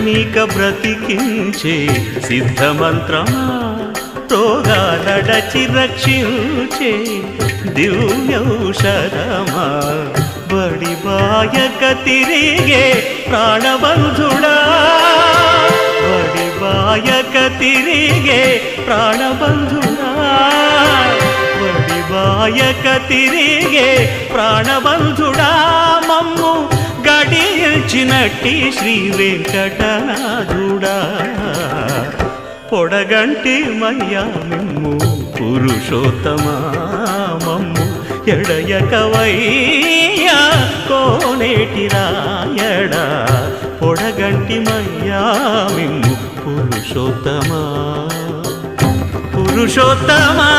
నీక బ్రతికించే సిద్ధమంత్రమా రోగాలడచి రక్షించే దివ్యౌషధమా బడిబాయక తిరిగే ప్రాణబంధుడా బడిబాయక తిరిగే ప్రాణబంధుడా బడిబాయక తిరిగే ప్రాణబంధుడా మమ్ము గడిచినట్టి శ్రీ వెంకటనాథుడా పొడగంటి మయ్యా మిమ్ము పురుషోత్తమా మమ్ము ఎడయకవయ్యా కోనేటి రాయడా పొడగంటి మయ్యా మిమ్ము పురుషోత్తమా పురుషోత్తమా